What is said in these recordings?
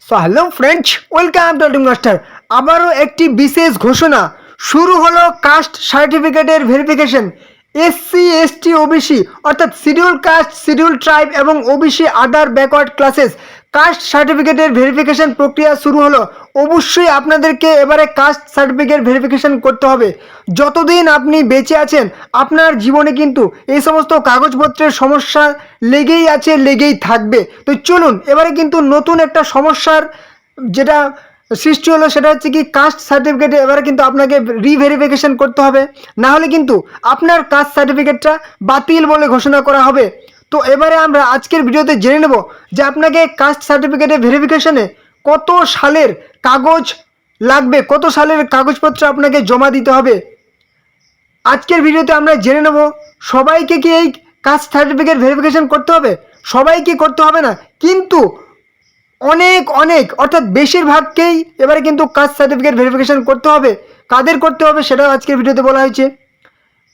So hello friends, welcome to team master. আবারও একটি বিশেষ ঘোষণা শুরু হলো কাস্ট সার্টিফিকেটের ভেরিফিকেশন। এসসি এসটি ওবিসি অর্থাৎ শিডিউল কাস্ট, শিডিউল ট্রাইব এবং OBC other backward classes caste সার্টিফিকেটের ভেরিফিকেশন প্রক্রিয়া শুরু হলো। অবশ্যই আপনাদেরকে এবারে কাস্ট সার্টিফিকেট ভেরিফিকেশন করতে হবে। যতদিন আপনি বেঁচে আছেন আপনার জীবনে কিন্তু এই সমস্ত কাগজপত্রের সমস্যা লেগেই আছে, লেগেই থাকবে। তো চলুন, এবারে কিন্তু নতুন একটা সমস্যার যেটা সৃষ্টি হলো সেটা হচ্ছে কি, কাস্ট সার্টিফিকেটে এবারে কিন্তু আপনাকে রিভেরিফিকেশন করতে হবে, না হলে কিন্তু আপনার কাস্ট সার্টিফিকেটটা বাতিল বলে ঘোষণা করা হবে। তো এবারে আমরা আজকের ভিডিওতে জেনে নেব যে আপনাকে কাস্ট সার্টিফিকেটের ভেরিফিকেশনে কত সালের কাগজ লাগবে, কত সালের কাগজপত্র আপনাকে জমা দিতে হবে। আজকের ভিডিওতে আমরা জেনে নেব সবাইকে কি এই কাস্ট সার্টিফিকেট ভেরিফিকেশন করতে হবে। সবাইকে করতে হবে না, কিন্তু অনেক অনেক অর্থাৎ বেশিরভাগকেই এবারে কিন্তু কাস্ট সার্টিফিকেট ভেরিফিকেশন করতে হবে। কাদের করতে হবে সেটাও আজকের ভিডিওতে বলা হয়েছে।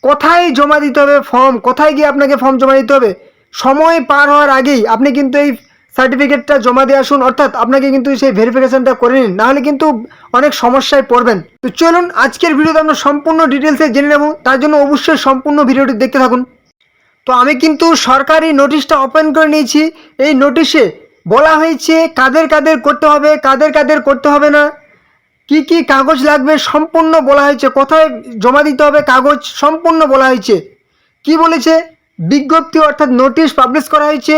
কোথায় জমা দিতে হবে ফর্ম, কোথায় গিয়ে আপনাকে ফর্ম জমা দিতে হবে, সময় পার হওয়ার আগেই আপনি কিন্তু এই সার্টিফিকেটটা জমা দিয়ে আসুন, অর্থাৎ আপনাকে কিন্তু সেই ভেরিফিকেশনটা করে নিন, নাহলে কিন্তু অনেক সমস্যায় পড়বেন। তো চলুন আজকের ভিডিওতে আমরা সম্পূর্ণ ডিটেলসে জেনে নেব, তার জন্য অবশ্যই সম্পূর্ণ ভিডিওটি দেখতে থাকুন। তো আমি কিন্তু সরকারি নোটিশটা ওপেন করে নিয়েছি। এই নোটিশে বলা হয়েছে কাদের কাদের করতে হবে, কাদের কাদের করতে হবে না, কি কি কাগজ লাগবে সম্পূর্ণ বলা হয়েছে, কোথায় জমা দিতে হবে কাগজ সম্পূর্ণ বলা হয়েছে। কি বলেছে, বিজ্ঞপ্তি অর্থাৎ নোটিশ পাবলিশ করা হয়েছে।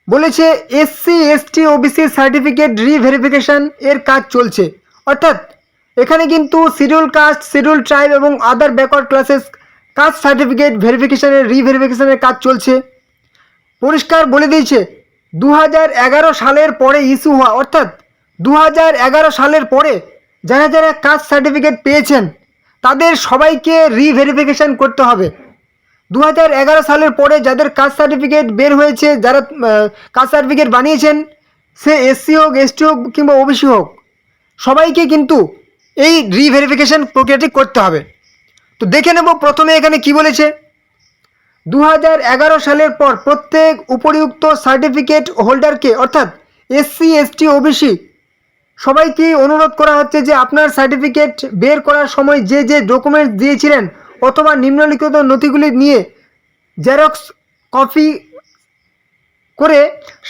বলেছে SC ST OBC certificate reverification এর কাজ চলছে, অর্থাৎ এখানে কিন্তু শিডিউল কাস্ট, শিডিউল ট্রাইব এবং other backward classes caste certificate ভেরিফিকেশনের রিভেরিফিকেশনের কাজ চলছে। পরিষ্কার বলে দিয়েছে 2011 সালের পরে ইস্যু হওয়া, অর্থাৎ 2011 সালের পরে যারা যারা কাস্ট সার্টিফিকেট পেয়েছেন তাদের সবাইকে রিভেরিফিকেশন করতে হবে। 2011 সালের পরে যাদের কাস্ট সার্টিফিকেট বের হয়েছে, যারা কাস্ট সার্টিফিকেট বানিয়েছেন, সে এসসি হোক, এসটি হোক কিংবা ওবিসি হোক, সবাইকে কিন্তু এই রিভেরিফিকেশন প্রক্রিয়াটি করতে হবে। তো দেখে নেব প্রথমে এখানে কি বলেছে। 2011 সালের পর প্রত্যেক উপরিউক্ত সার্টিফিকেট হোল্ডারকে অর্থাৎ এসসি এসটি ওবিসি সবাইকে অনুরোধ করা হচ্ছে যে আপনার সার্টিফিকেট বের করার সময় যে যে ডকুমেন্টস দিয়েছিলেন অথবা নিম্নলিখিত নথিগুলি নিয়ে জেরক্স কপি করে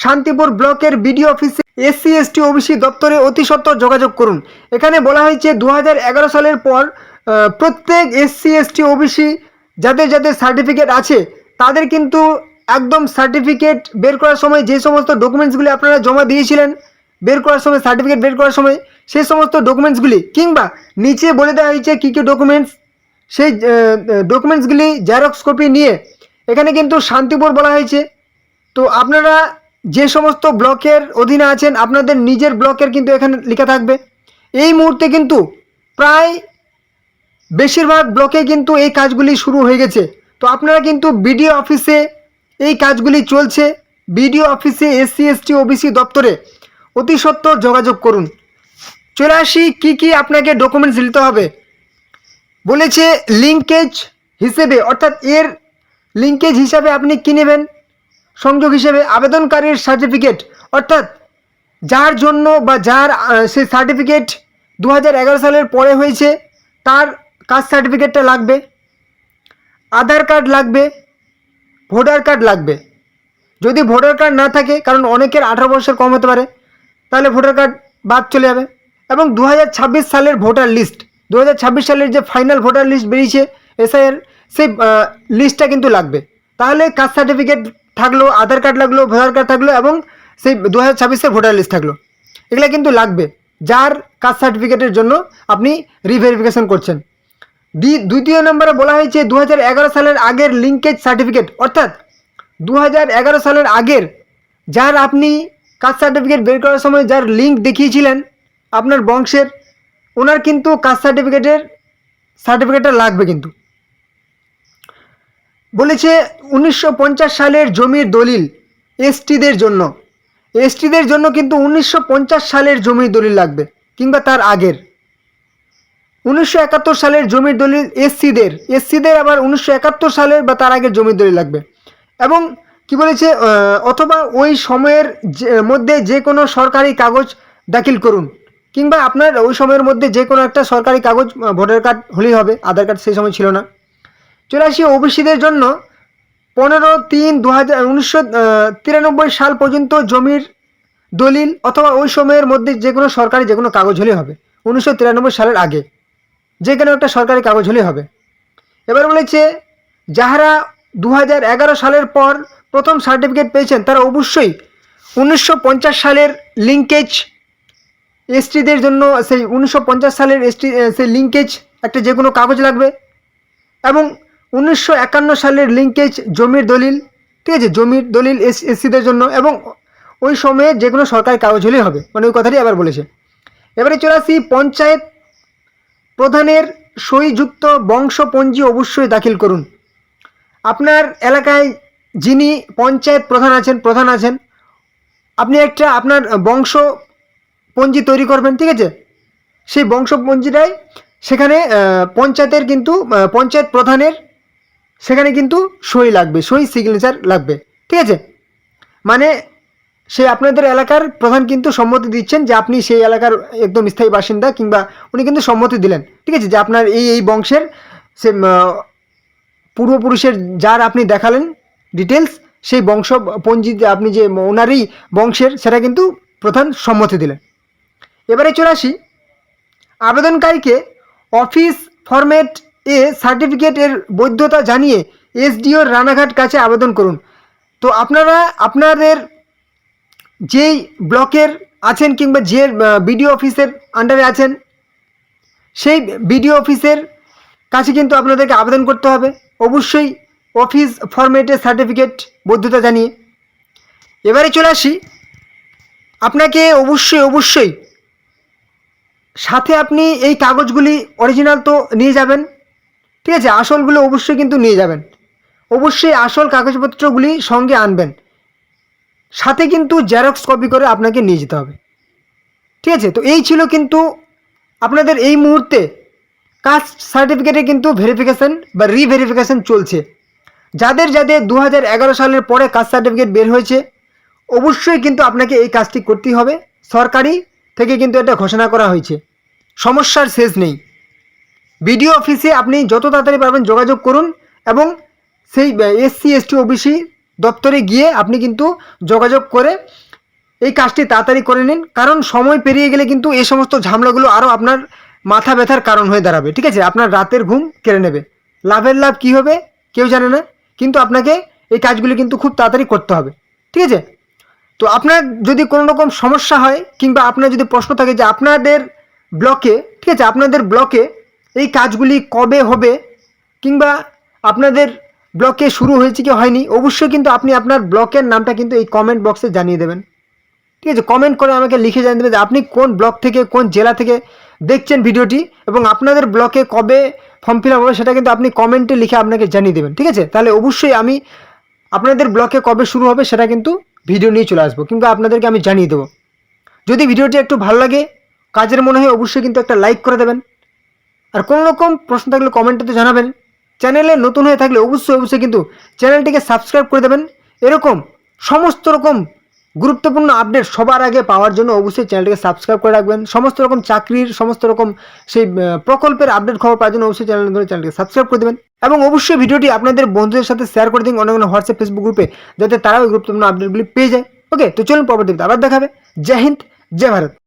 শান্তিপুর ব্লকের বিডিও অফিসে এসসি এসটি ওবিসি দপ্তরে অতি সত্বর যোগাযোগ করুন। এখানে বলা হয়েছে 2011 সালের পর প্রত্যেক এসসি এসটি ওবিসি যাদের যাদের সার্টিফিকেট আছে তাদের কিন্তু একদম সার্টিফিকেট বের করার সময় যে সমস্ত ডকুমেন্টসগুলি আপনারা জমা দিয়েছিলেন বের করার সময়, সার্টিফিকেট বের করার সময় সেই সমস্ত ডকুমেন্টসগুলি, কিংবা নিচে বলে দেওয়া হয়েছে কী কী ডকুমেন্টস, সেই ডকুমেন্টসগুলি জেরক্স কপি নিয়ে এখানে কিন্তু শান্তিপুর বলা হয়েছে। তো আপনারা যে সমস্ত ব্লকের অধীনে আছেন আপনাদের নিজের ব্লকের কিন্তু এখানে লেখা থাকবে। এই মুহূর্তে কিন্তু প্রায় বেশিরভাগ ব্লকে কিন্তু এই কাজগুলি শুরু হয়ে গেছে। তো আপনারা কিন্তু বিডিও অফিসে এই কাজগুলি চলছে, বিডিও অফিসে এসসি এসটি ওবিসি দপ্তরে অতি সত্বর যোগাযোগ করুন। চলে আসি কী কী আপনাকে ডকুমেন্টস দিতে হবে। বলেছে লিঙ্কেজ হিসেবে, অর্থাৎ এর লিঙ্কেজ হিসাবে আপনি কী নেবেন, সংযোগ হিসেবে আবেদনকারীর সার্টিফিকেট, অর্থাৎ যার জন্য বা যার সেই সার্টিফিকেট 2011 সালের পরে হয়েছে তার কাস্ট সার্টিফিকেটটা লাগবে, আধার কার্ড লাগবে, ভোটার কার্ড লাগবে। যদি ভোটার কার্ড না থাকে, কারণ অনেকের 18 বছর কম হতে পারে, তাহলে ভোটার কার্ড বাদ চলে যাবে। এবং 2026 সালের ভোটার লিস্ট, 2026 সালের যে ফাইনাল ভোটার লিস্ট বেরিয়েছে এসআইয়ের, সেই লিস্টটা কিন্তু লাগবে। তাহলে কাস্ট সার্টিফিকেট থাকলো, আধার কার্ড লাগলো, ভোটার কার্ড থাকলো এবং সেই 2026-এর ভোটার লিস্ট থাকলো, এগুলো কিন্তু লাগবে যার কাস্ট সার্টিফিকেটের জন্য আপনি রিভেরিফিকেশন করছেন। দ্বিতীয় নম্বরে বলা হয়েছে 2011 সালের আগের লিঙ্কেজ সার্টিফিকেট, অর্থাৎ 2011 সালের আগের যার আপনি কাস্ট সার্টিফিকেট বের করার সময় যার লিঙ্ক দেখিয়েছিলেন আপনার বংশের, ওনার কিন্তু কাস্ট সার্টিফিকেটটা লাগবে। কিন্তু বলেছে 1950 সালের জমির দলিল এসটিদের জন্য কিন্তু 1950 সালের জমির দলিল লাগবে, কিংবা তার আগের। 1971 সালের জমির দলিল এসসিদের আবার 1971 সালের বা তার আগের জমির দলিল লাগবে। এবং কি বলেছে, অথবা ওই সময়ের মধ্যে যে কোনো সরকারি কাগজ দাখিল করুন, কিংবা আপনার ওই সময়ের মধ্যে যে কোনো একটা সরকারি কাগজ, ভোটার কার্ড হলেই হবে, আধার কার্ড সেই সময় ছিল না। চলে আসি ওবিসিদের জন্য 15/3/1993 সাল পর্যন্ত জমির দলিল অথবা ওই সময়ের মধ্যে যে কোনো সরকারি যে কোনো কাগজ হলেই হবে। 1993 সালের আগে যে কোনো একটা সরকারি কাগজ হলেই হবে। এবার বলেছে যাহারা 2011 সালের পর প্রথম সার্টিফিকেট পেয়েছেন তারা অবশ্যই 1950 সালের লিঙ্কেজ এসটিদের জন্য সেই 1950 সালের এসটি সেই লিঙ্কেজ একটা যে কোনো কাগজ লাগবে, এবং 1951 সালের লিঙ্কেজ জমির দলিল, ঠিক আছে, জমির দলিল এসসিদের জন্য, এবং ওই সময়ে যে কোনো সরকারি কাগজ হলেই হবে, মানে ওই কথাটি আবার বলেছে। এবারে চলে আসি পঞ্চায়েত প্রধানের সইযুক্ত বংশপঞ্জি অবশ্যই দাখিল করুন। আপনার এলাকায় যিনি পঞ্চায়েত প্রধান আছেন আপনি একটা আপনার বংশপঞ্জি তৈরি করবেন, ঠিক আছে। সেই বংশপঞ্জিটাই সেখানে পঞ্চায়েতের কিন্তু পঞ্চায়েত প্রধানের সেখানে কিন্তু সই লাগবে, সই সিগনেচার লাগবে, ঠিক আছে। মানে সে আপনাদের এলাকার প্রধান কিন্তু সম্মতি দিচ্ছেন যে আপনি সেই এলাকার একদম স্থায়ী বাসিন্দা, কিংবা উনি কিন্তু সম্মতি দিলেন, ঠিক আছে, যে আপনার এই বংশের সে পূর্বপুরুষের যার আপনি দেখালেন ডিটেলস, সেই বংশপঞ্জি আপনি যে ওনারই বংশের সেটা কিন্তু প্রধান সম্মতি দিলেন। এবারে চলে আসি আবেদনকারীকে অফিস ফরম্যাট এ সার্টিফিকেটের বৈধতা জানিয়ে এসডিওর রানাঘাট কাছে আবেদন করুন। তো আপনারা আপনাদের যেই ব্লকের আছেন কিংবা যে বিডিও অফিসের আন্ডারে আছেন সেই বিডিও অফিসের কাছে কিন্তু আপনাদেরকে আবেদন করতে হবে, অবশ্যই অফিস ফরম্যাটে সার্টিফিকেট বৈধতা জানিয়ে। এবারে চলে আসি আপনাকে অবশ্যই সাথে আপনি এই কাগজগুলি অরিজিনাল তো নিয়ে যাবেন, ঠিক আছে, আসলগুলো অবশ্যই কিন্তু নিয়ে যাবেন, অবশ্যই আসল কাগজপত্রগুলি সঙ্গে আনবেন, সাথে কিন্তু জেরক্স কপি করে আপনাকে নিয়ে যেতে হবে, ঠিক আছে। তো এই ছিল কিন্তু আপনাদের এই মুহূর্তে কাস্ট সার্টিফিকেটে কিন্তু ভেরিফিকেশান বা রিভেরিফিকেশান চলছে। যাদের 2011 সালের পরে কাস্ট সার্টিফিকেট বের হয়েছে অবশ্যই কিন্তু আপনাকে এই কাজটি করতেই হবে, সরকারি থেকে কিন্তু এটা ঘোষণা করা হয়েছে, সমস্যার শেষ নেই। বিডিও অফিসে আপনি যত তাড়াতাড়ি পারবেন যোগাযোগ করুন, এবং সেই এসসি এসটি ওবিসি দপ্তরে গিয়ে আপনি কিন্তু যোগাযোগ করে এই কাজটি তাড়াতাড়ি করে নিন, কারণ সময় পেরিয়ে গেলে কিন্তু এই সমস্ত ঝামেলাগুলো আরও আপনার মাথা ব্যথার কারণ হয়ে দাঁড়াবে, ঠিক আছে, আপনার রাতের ঘুম কেড়ে নেবে। লাভের লাভ কী হবে কেউ জানে না, কিন্তু আপনাকে এই কাজগুলি কিন্তু খুব তাড়াতাড়ি করতে হবে, ঠিক আছে। তো আপনার যদি কোনো রকম সমস্যা হয় কিংবা আপনার যদি প্রশ্ন থাকে যে আপনাদের ব্লকে, ঠিক আছে, আপনাদের ব্লকে এই কাজগুলি কবে হবে কিংবা আপনাদের ব্লকে শুরু হয়েছে কি হয়নি, অবশ্যই কিন্তু আপনি আপনার ব্লকের নামটা কিন্তু এই কমেন্ট বক্সে জানিয়ে দেবেন, ঠিক আছে। কমেন্ট করে আমাকে লিখে জানিয়ে দেবেন যে আপনি কোন ব্লক থেকে কোন জেলা থেকে দেখছেন ভিডিওটি, এবং আপনাদের ব্লকে কবে ফর্ম ফিল আপ হবে সেটা কিন্তু আপনি কমেন্টে লিখে আপনাকে জানিয়ে দেবেন, ঠিক আছে। তাহলে অবশ্যই আমি আপনাদের ব্লকে কবে শুরু হবে সেটা কিন্তু ভিডিও নিয়ে চলে আসবো, কিংবা আপনাদেরকে আমি জানিয়ে দেবো। যদি ভিডিওটি একটু ভালো লাগে, কাজের মনে হয়, অবশ্যই কিন্তু একটা লাইক করে দেবেন, আর কোনো রকম প্রশ্ন থাকলে কমেন্টে তো জানাবেন। চ্যানেলে নতুন হয়ে থাকলে অবশ্যই কিন্তু চ্যানেলটিকে সাবস্ক্রাইব করে দেবেন। এরকম সমস্ত রকম গুরুত্বপূর্ণ আপডেট সবার আগে পাওয়ার জন্য অবশ্যই চ্যানেলটিকে সাবস্ক্রাইব করে রাখবেন। সমস্ত রকম চাকরির সমস্ত রকম সেই প্রকল্পের আপডেট খবর পাওয়ার জন্য অবশ্যই চ্যানেলটিকে সাবস্ক্রাইব করে দেবেন, এবং অবশ্যই ভিডিওটি আপনাদের বন্ধুদের সাথে শেয়ার করে দিন অন্য হোয়াটসঅ্যাপ ফেসবুক গ্রুপে, যাতে তারাও গুরুত্বপূর্ণ আপডেটগুলি পেয়ে যায়। ওকে, তো চলুন পরবর্তীতে আবার দেখাবে। জয় হিন্দ, জয় ভারত।